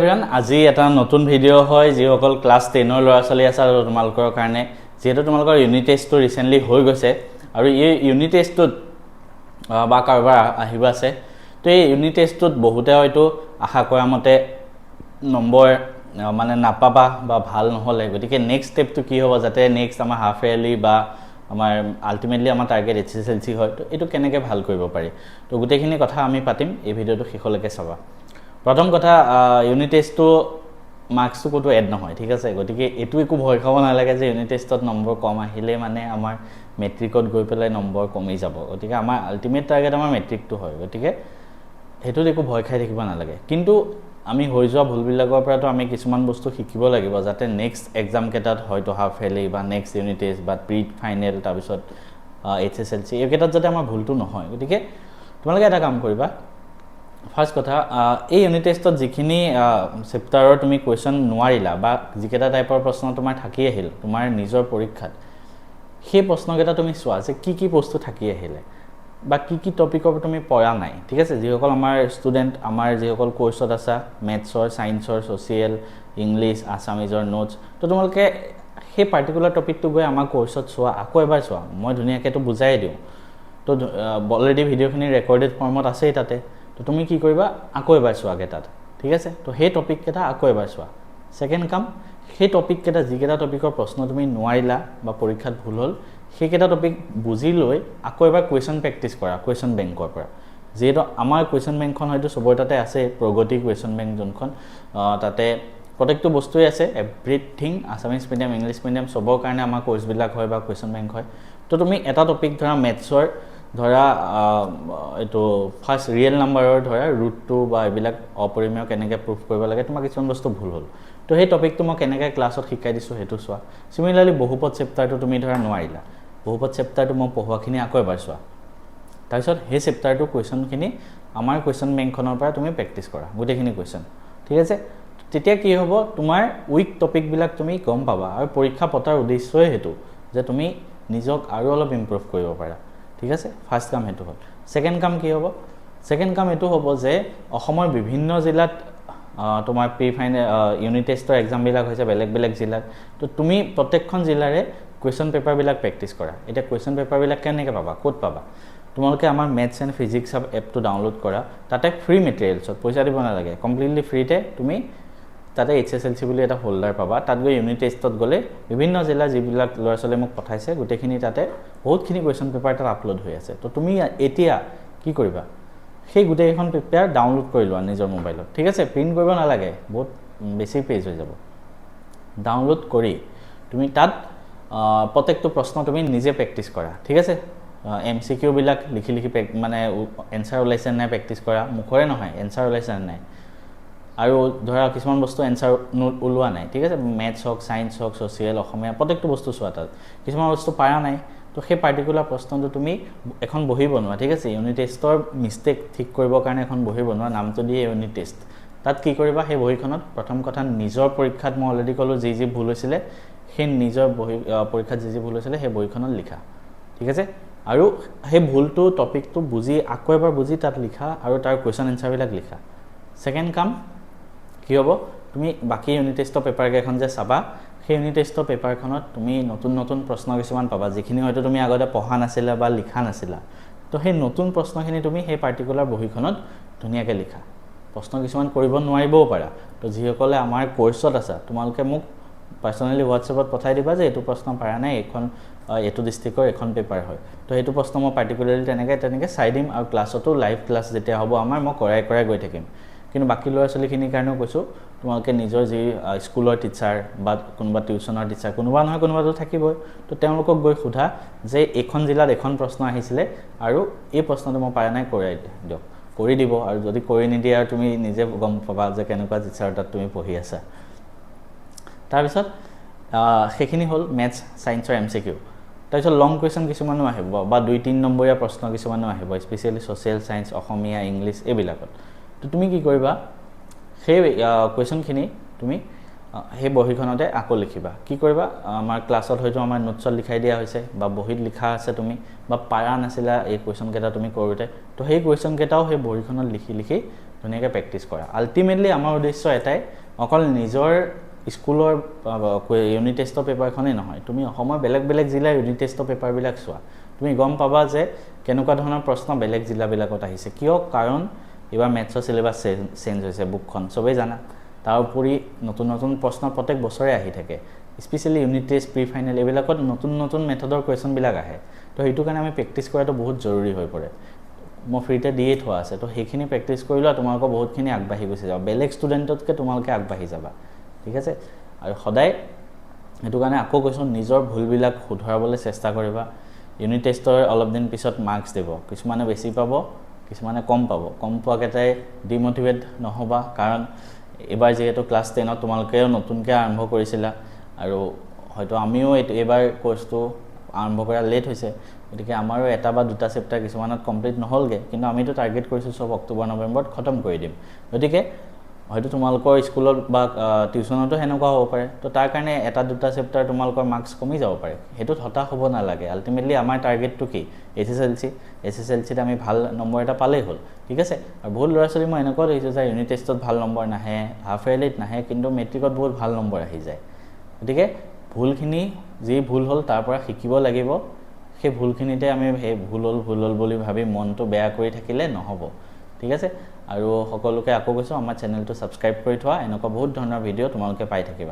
everyone আজি এটা নতুন ভিডিঅ' হয় যিসকল ক্লাছ 10 ৰ ল'ৰা ছোৱালী আছে আৰু তোমালোকৰ কাৰণে যেহেতু তোমালোকৰ ইউনিট টেষ্টটো ৰিসেন্টলি হৈ গৈছে আৰু এই ইউনিট টেষ্টটোত বা কাৰোবাৰ আহিব আছে তো এই ইউনিট টেষ্টটোত বহুতে হয়তো আশা কৰা মতে নম্বৰ মানে নাপাবা বা ভাল নহলে গতিকে নেক্সট ষ্টেপটো কি হ'ব যাতে নেক্সট আমাৰ হাফ ইয়াৰলি বা আমাৰ আলটিমেটলি আমাৰ টাৰ্গেট HSLC হয় তো এটো কেনেকৈ ভাল কৰিব পাৰি তো গোটেইখিনি কথা আমি পাতিম এই ভিডিঅ'টো শেষলৈকে চাবা প্ৰথম কথা ইউনিট টেষ্টটো মাৰ্কসটো কতো এড নহয় ঠিক আছে গতিকে এটো একো ভয় খাব নালাগে যে ইউনিট টেষ্টত নম্বৰ কম আহিলে মানে আমাৰ মেট্ৰিকত গৈ পেলাই নম্বৰ কমি যাব গতিকে আমাৰ আলটিমেট টাৰ্গেট আমাৰ মেট্ৰিকটো হয় গতিকে হেতু একো ভয় খাই থাকিব নালাগে কিন্তু আমি হৈ যোৱা ভুলবিলাকৰ পৰাটো আমি কিছুমান বস্তু শিকিব লাগিব যাতে নেক্সট এক্সাম কেটাত হয়তো হাফ ইয়াৰলি বা নেক্সট ইউনিট টেষ্ট বা প্ৰি ফাইনেল তাৰ পিছত HSLC এই কেটাত যাতে আমাৰ ভুলটো নহয় গতিকে তোমালোকে এটা কাম কৰিবা ফাৰ্স্ট কথা এই ইউনিট টেষ্টত যিখিনি চেপ্টাৰৰ তুমি কোৱেশ্চন নোৱাৰিলা বা যিকেটা টাইপৰ প্ৰশ্ন তোমাৰ থাকি আহিল তোমাৰ নিজৰ পৰীক্ষাত সেই প্ৰশ্নকেটা তুমি চোৱা যে কি বস্তু থাকি আহিলে বা কি টপিকৰ তুমি পঢ়া নাই ঠিক আছে যিসকল আমাৰ ষ্টুডেন্ট আমাৰ যিসকল কোৰ্সত আছে মেথছৰ সায়েন্সৰ সোশিয়েল ইংলিশ আসামিজৰ নোটস তো তোমালোকে সেই পাৰ্টিকুলাৰ টপিকটো গৈ আমাৰ কোৰ্সত চোৱা আকৌ এবাৰ চোৱা মই ধুনিয়াকে তো বুজাই দিও তো অলৰেডি ভিডিঅ'খিনি ৰেকৰ্ডেড ফৰ্মত আছে তাতে তো তুমি কি কৰিবা আকৌ এবাৰ চোৱাগে তাত ঠিক আছে তো সেই টপিক কেটা আকৌ এবাৰ চোৱা সেকেন্ড কাম সেই টপিক কেটা যিকেটা টপিকৰ প্ৰশ্ন তুমি নোৱাৰিলা বা পৰীক্ষাত ভুল হ'ল সেইকেটা টপিক বুজি লৈ আকৌ এবাৰ কোৱেশ্চন প্ৰেক্টিস কৰা কোৱেশ্চন বেংকৰ পৰা যেটো আমাৰ কোৱেশ্চন বেংকখন হয়তো সবৰ তাতে আছে প্ৰগতি কোৱেশ্চন বেংক যোনখন তাতে প্ৰত্যেকটো বস্তুই আছে everything Assamese medium English medium সবৰ কাৰণে আমাৰ কোৰ্স বিলাক হয় বা কোৱেশ্চন বেংক হয় তো তুমি এটা টপিক ধৰা মেথছৰ ধৰা এটো ফাৰ্স্ট ৰিয়েল নাম্বাৰৰ ধৰা ৰুট 2 বা এইবিলাক অপৰিমেয় কেনেকৈ প্ৰুফ কৰিব লাগে তোমাক কিছুমান বস্তু ভুল হ'ল তো সেই টপিকটো মই কেনেকৈ ক্লাছত শিকাই দিছো হেতু চোৱা সিমিলাৰলি বহুপদ চেপ্টাৰটো তুমি ধৰা নোৱাৰিলা বহুপদ চেপ্টাৰটো মই পঢ়োৱাখিনি আকৌ এবাৰ চোৱা তাৰপিছত সেই চেপ্টাৰটো কোৱেশ্চনখিনি আমাৰ কোৱেশ্চন বেংকখনৰ পৰা তুমি প্ৰেক্টিস কৰা গোটেইখিনি কোৱেশ্চন ঠিক আছে তেতিয়া কি হ'ব তোমাৰ উইক টপিক বিলাক তুমি গম পাবা আৰু পৰীক্ষা পতাৰ উদ্দেশ্যই হেতু যে তুমি নিজক আৰু অলপ ইমপ্ৰুভ কৰিব পাৰা ঠিক আছে ফাৰ্স্ট কাম হেতু হ'ল সেকেন্ড কাম কি হ'ব সেকেন্ড কাম এটো হ'ব যে অসমৰ বিভিন্ন জিলাত তোমাৰ প্ৰি ফাইনেল ইউনিট টেষ্টৰ এক্সাম বিলাক হৈছে বেলেগ জিলাত তো তুমি প্ৰত্যেকখন জিলাৰে কোৱেশ্চন পেপাৰ বিলাক প্ৰেক্টিস কৰা এটা কোৱেশ্চন পেপাৰ বিলাক কেনেকৈ পাবা ক'ত পাবা তোমালোকে আমাৰ মেথছ এণ্ড ফিজিক্স এপটো ডাউনলোড কৰা তাতে ফ্ৰী মেটেৰিয়েলছত পইচা দিব নালাগে কমপ্লিটলি ফ্ৰীতে তুমি তাতে HSLC বুলি এটা ফোল্ডাৰ পাবা তাত গৈ ইউনিট টেষ্টত গলে বিভিন্ন জিলা যিবিলাক ল'ৰা ছোৱালী মোক পঠাইছে গোটেইখিনি তাতে বহুতখিনি কোৱেশ্চন পেপাৰ তাত আপলোড হৈ আছে তো তুমি এতিয়া কি কৰিবা সেই গোটেইখন পেপাৰ ডাউনলোড কৰি লোৱা নিজৰ মোবাইলত ঠিক আছে প্ৰিন্ট কৰিব নালাগে বহুত বেছি পেজ হৈ যাব ডাউনলোড কৰি তুমি তাত প্ৰত্যেকটো প্ৰশ্ন তুমি নিজে প্ৰেক্টিস কৰা ঠিক আছে MCQ বিলাক লিখি মানে এনসাৰ ওলাইছে নাই প্ৰেক্টিস কৰা মুখৰে নহয় এনসাৰ ওলাইছে নাই আৰু ধৰা কিছুমান বস্তু এনসাৰ ওলোৱা নাই ঠিক আছে মেথছ হক সায়েন্স হক সোশিয়েল অসমীয়া প্ৰত্যেকটো বস্তু চোৱা তাত কিছুমান বস্তু পাৰা নাই তো সেই পাৰ্টিকুলাৰ প্ৰশ্নটো তুমি এখন বহি বনোৱা ঠিক আছে ইউনিট টেষ্টৰ মিস্টেক ঠিক কৰিবৰ কাৰণে এখন বহি বনোৱা নামটো দিয়ে ইউনিট টেষ্ট তাত কি কৰিবা সেই বহিখনত প্ৰথম কথা নিজৰ পৰীক্ষাত মই অলৰেডি কলো যি ভুল হৈছিলে সেই নিজৰ বহি পৰীক্ষাত যি ভুল হৈছিলে সেই বহিখনত লিখা ঠিক আছে আৰু সেই ভুলটো টপিকটো বুজি আকৌ এবাৰ বুজি তাত লিখা আৰু তাৰ কোৱেশ্চন এনসাৰ বিলাক লিখা সেকেন্ড কাম কি হ'ব তুমি বাকি ইউনিট টেষ্টৰ পেপাৰ কেখন যে চাবা সেই ইউনিট টেষ্টৰ পেপাৰখনত তুমি নতুন প্ৰশ্ন কিছুমান পাবা যিখিনি হয়তো তুমি আগতে পঢ়া নাছিলা বা লিখা নাছিলা তো সেই নতুন প্ৰশ্নখিনি তুমি সেই পাৰ্টিকুলাৰ বহিখনত ধুনিয়াকৈ লিখা প্ৰশ্ন কিছুমান কৰিব নোৱাৰিবও পাৰা তো যিসকলে আমাৰ কোৰ্সত আছে তোমালোকে মোক পাৰ্সোনালি হোৱাটছএপত পঠাই দিবা যে এটো প্ৰশ্ন পাৰা নাই এখন এটো ডিস্ট্ৰিক্টৰ এখন পেপাৰ হয় তো এটো প্ৰশ্ন মই পাৰ্টিকুলাৰলি তেনেকৈ চাই দিম আৰু ক্লাছতো লাইভ ক্লাছ যেতিয়া হ'ব আমাৰ মই কৰাই গৈ থাকিম কিন্তু বাকি ল'ৰা ছোৱালীখিনিৰ কাৰণেও কৈছো তোমালোকে নিজৰ যি স্কুলৰ টিচাৰ বা কোনোবা টিউচনৰ টিচাৰ কোনোবা নহয় কোনোবাটো থাকিবই তো তেওঁলোকক গৈ সোধা যে এখন জিলাত এখন প্ৰশ্ন আহিছিলে আৰু এই প্ৰশ্নটো মই পাৰা নাই দিয়ক কৰি দিব আৰু যদি কৰি নিদিয়ে আৰু তুমি নিজে গম পাবা যে কেনেকুৱা টিচাৰ তাত তুমি পঢ়ি আছা তাৰ পিছত সেইখিনি হ'ল মেথছ সায়েন্সৰ MCQ তাৰপিছত লং কোৱেশ্চন কিছুমানো আহিব বা 2-3 নম্বৰীয়া প্ৰশ্ন কিছুমানো আহিব স্পেশালি সোশিয়েল সায়েন্স অসমীয়া ইংলিশ এইবিলাকত তো তুমি কি কৰিবা সেই কোৱেশ্চনখিনি তুমি সেই বহিখনতে আকৌ লিখিবা কি কৰিবা আমাৰ ক্লাছত হয়তো আমাৰ নোটছত লিখাই দিয়া হৈছে বা বহিত লিখা আছে তুমি বা পাৰা নাছিলা এই কোৱেশ্চন কেটা তুমি কৰোতে তো সেই কোৱেশ্চন কেটাও সেই বহিখনত লিখি ধুনীয়াকৈ প্ৰেক্টিছ কৰা আল্টিমেটলি আমাৰ উদ্দেশ্য এটাই অকল নিজৰ স্কুলৰ ইউনিট টেষ্টৰ পেপাৰখনেই নহয় তুমি অসমৰ বেলেগ বেলেগ জিলাৰ ইউনিট টেষ্টৰ পেপাৰবিলাক চোৱা তুমি গম পাবা যে কেনেকুৱা ধৰণৰ প্ৰশ্ন বেলেগ জিলাবিলাকত আহিছে কিয় কাৰণ এইবাৰ মেথছৰ চিলেবাছ চেঞ্জ হৈছে বুকখন চবেই জানা তাৰ উপৰি নতুন নতুন প্ৰশ্ন প্ৰত্যেক বছৰে আহি থাকে specially unit test pre final এইবিলাকত নতুন নতুন মেথডৰ কুৱেশ্যনবিলাক আহে তো সেইটো কাৰণে আমি প্ৰেক্টিছ কৰাটো বহুত জৰুৰী হৈ পৰে মই ফ্ৰীতে দিয়ে থোৱা আছে তো সেইখিনি প্ৰেক্টিছ কৰিলে তোমালোকৰ বহুতখিনি আগবাঢ়ি গুচি যাব বেলেগ ষ্টুডেণ্টতকৈ তোমালোকে আগবাঢ়ি যাবা ঠিক আছে আৰু সদায় সেইটো কাৰণে আকৌ কৈছোঁ নিজৰ ভুলবিলাক শুধৰাবলৈ চেষ্টা কৰিবা ইউনিট টেষ্টৰ অলপ দিন পিছত মাৰ্কছ দিব কিছুমানে বেছি পাব কিছুমানে কম পাব কম পোৱাকেইটাই ডিম'টিভেট নহ'বা কাৰণ এইবাৰ যিহেতু ক্লাছ 10ত তোমালোকেও নতুনকৈ আৰম্ভ কৰিছিলা আৰু হয়তো আমিও এইবাৰ কোৰ্চটো আৰম্ভ কৰা লেট হৈছে গতিকে আমাৰো এটা বা দুটা চেপ্টাৰ কিছুমানত কমপ্লিট নহ'লগৈ কিন্তু আমিতো টাৰ্গেট কৰিছোঁ চব অক্টোবৰ নৱেম্বৰত খতম কৰি দিম গতিকে হয়তো তোমালোকৰ স্কুলত বা টিউশ্যনতো সেনেকুৱা হ'ব পাৰে তো তাৰ কাৰণে এটা দুটা চেপ্টাৰ তোমালোকৰ মাৰ্কছ কমি যাব পাৰে সেইটোত হতাশ হ'ব নালাগে আল্টিমেটলি আমাৰ টাৰ্গেটটো কি SSLCত আমি ভাল নম্বৰ এটা পালেই হ'ল ঠিক আছে আৰু বহুত ল'ৰা ছোৱালী মই এনেকুৱা দেখিছোঁ যে ইউনিট টেষ্টত ভাল নম্বৰ নাহে হাফ ইয়াৰলিত নাহে কিন্তু মেট্ৰিকত বহুত ভাল নম্বৰ আহি যায় গতিকে ভুলখিনি যি ভুল হ'ল তাৰ পৰা শিকিব লাগিব সেই ভুলখিনিতে আমি সেই ভুল হ'ল বুলি ভাবি মনটো বেয়া কৰি থাকিলে নহ'ব ঠিক আছে আৰু সকলোকে আকৌ কৈছোঁ আমাৰ চেনেলটো ছাবস্ক্ৰাইব কৰি থোৱা এনেকুৱা বহুত ধৰণৰ ভিডিঅ' তোমালোকে পাই থাকিবা